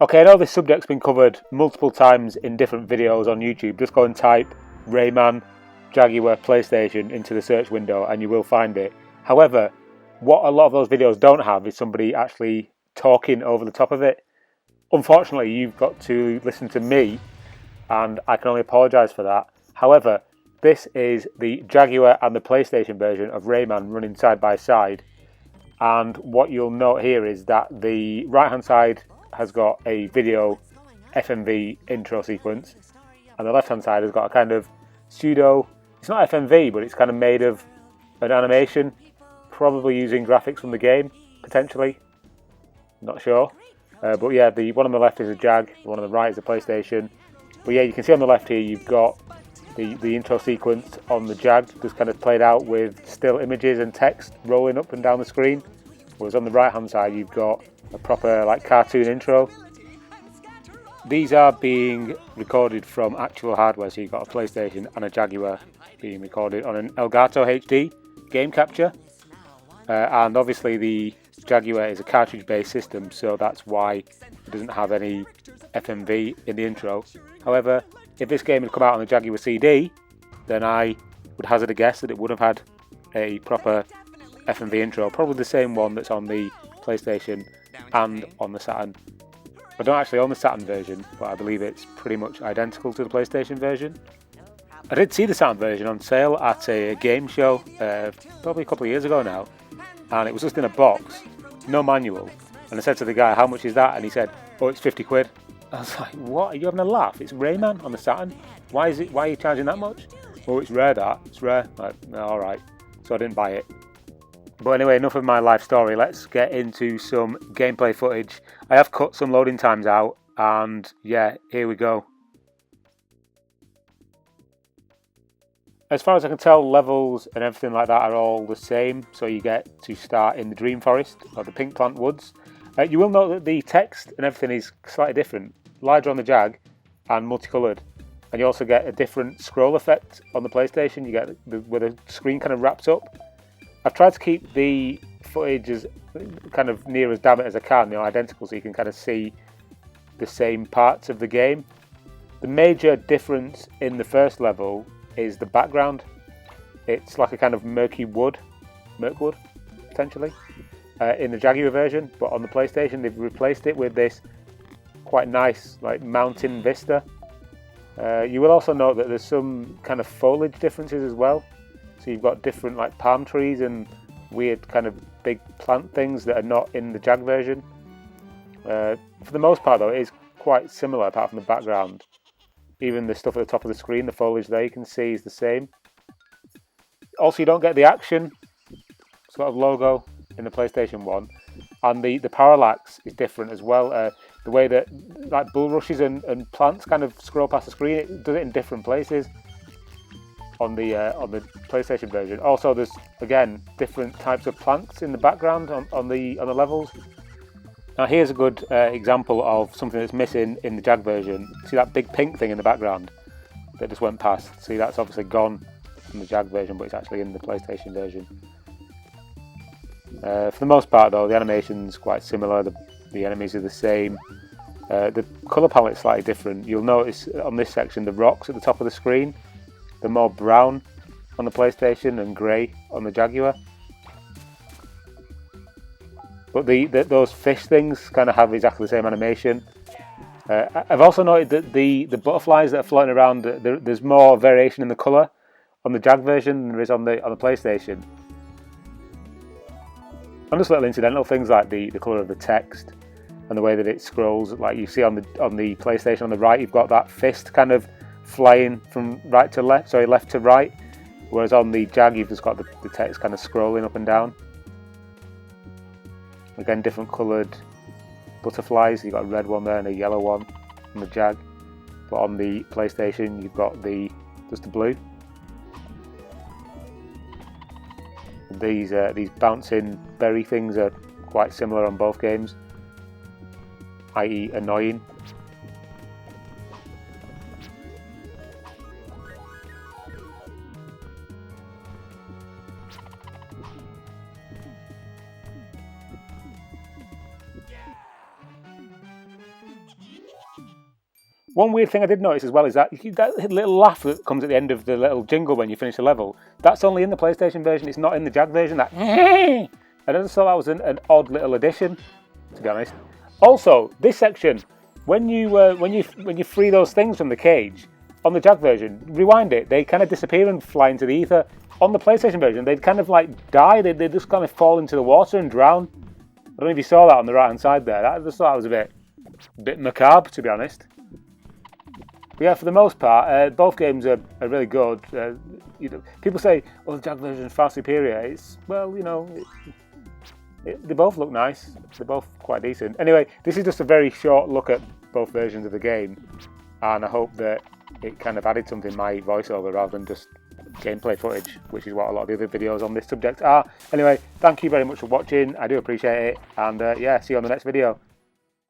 Okay, I know this subject's been covered multiple times in different videos on YouTube. Just go and type Rayman, Jaguar, PlayStation into the search window and you will find it. However, what a lot of those videos don't have is somebody actually talking over the top of it. Unfortunately, you've got to listen to me, and I can only apologise for that. However, this is the Jaguar and the PlayStation version of Rayman running side by side. And what you'll note here is that the right-hand side has got a video FMV intro sequence, and the left-hand side has got a kind of pseudo, it's not FMV, but it's kind of made of an animation, probably using graphics from the game, potentially. Not sure. But yeah, the one on the left is a Jag, the one on the right is a PlayStation. But yeah, you can see on the left here you've got the intro sequence on the Jag, just kind of played out with still images and text rolling up and down the screen. Whereas on the right hand side you've got a proper like cartoon intro. These are being recorded from actual hardware, so you've got a PlayStation and a Jaguar being recorded on an Elgato HD game capture. And obviously the Jaguar is a cartridge based system, so that's why it doesn't have any FMV in the intro. However, if this game had come out on the Jaguar CD, then I would hazard a guess that it would have had a proper FMV intro, probably the same one that's on the PlayStation and on the Saturn. I don't actually own the Saturn version, but I believe it's pretty much identical to the PlayStation version. I did see the Saturn version on sale at a game show probably a couple of years ago now, and it was just in a box, no manual. And I said to the guy, how much is that? And he said, oh, it's 50 quid. I was like, what? Are you having a laugh? It's Rayman on the Saturn. Why are you charging that much? Oh, it's rare that. It's rare. Like, alright. So I didn't buy it. But anyway, enough of my life story. Let's get into some gameplay footage. I have cut some loading times out, and yeah, here we go. As far as I can tell, levels and everything like that are all the same. So you get to start in the Dream Forest, or the Pink Plant Woods. You will note that the text and everything is slightly different. Larger on the Jag and multicoloured. And you also get a different scroll effect on the PlayStation. You get where the screen kind of wraps up. I've tried to keep the footage as kind of near as damn it as I can, identical, so you can kind of see the same parts of the game. The major difference in the first level is the background. It's like a kind of murk wood, potentially, in the Jaguar version, but on the PlayStation they've replaced it with this quite nice like mountain vista. You will also note that there's some kind of foliage differences as well. So you've got different like palm trees and weird kind of big plant things that are not in the Jag version. For the most part though, it is quite similar apart from the background. Even the stuff at the top of the screen, the foliage there you can see is the same. Also, you don't get the action sort of logo in the PlayStation 1. And the parallax is different as well. The way that like bulrushes and plants kind of scroll past the screen, it does it in different places on the PlayStation version. Also, there's again different types of plants in the background on the levels. Now here's a good example of something that's missing in the Jag version. See that big pink thing in the background that just went past? See, that's obviously gone from the Jag version, but it's actually in the PlayStation version. For the most part though, the animation's quite similar, the enemies are the same. The colour palette's slightly different. You'll notice on this section the rocks at the top of the screen, they're more brown on the PlayStation and grey on the Jaguar. But those fish things kind of have exactly the same animation. I've also noted that the butterflies that are floating around, there's more variation in the colour on the Jag version than there is on the PlayStation. And just little incidental things like the colour of the text and the way that it scrolls. Like you see on the PlayStation on the right, you've got that fist kind of flying from right to left, sorry, left to right. Whereas on the Jag, you've just got the text kind of scrolling up and down. Again, different coloured butterflies. You've got a red one there and a yellow one on the Jag. But on the PlayStation, you've got just the blue. These bouncing berry things are quite similar on both games, i.e. annoying. One weird thing I did notice as well is that little laugh that comes at the end of the little jingle when you finish the level, that's only in the PlayStation version, it's not in the Jag version. That I just thought that was an odd little addition, to be honest. Also, this section, when you free those things from the cage, on the Jag version, rewind it, they kind of disappear and fly into the ether. On the PlayStation version, they'd kind of like die, they just kind of fall into the water and drown. I don't know if you saw that on the right hand side there, I just thought that was a bit macabre, to be honest. But yeah, for the most part, both games are really good. People say, "Oh, the Jag version is far superior." It's they both look nice. They're both quite decent. Anyway, this is just a very short look at both versions of the game, and I hope that it kind of added something, my voiceover, rather than just gameplay footage, which is what a lot of the other videos on this subject are. Anyway, thank you very much for watching. I do appreciate it, and yeah, see you on the next video.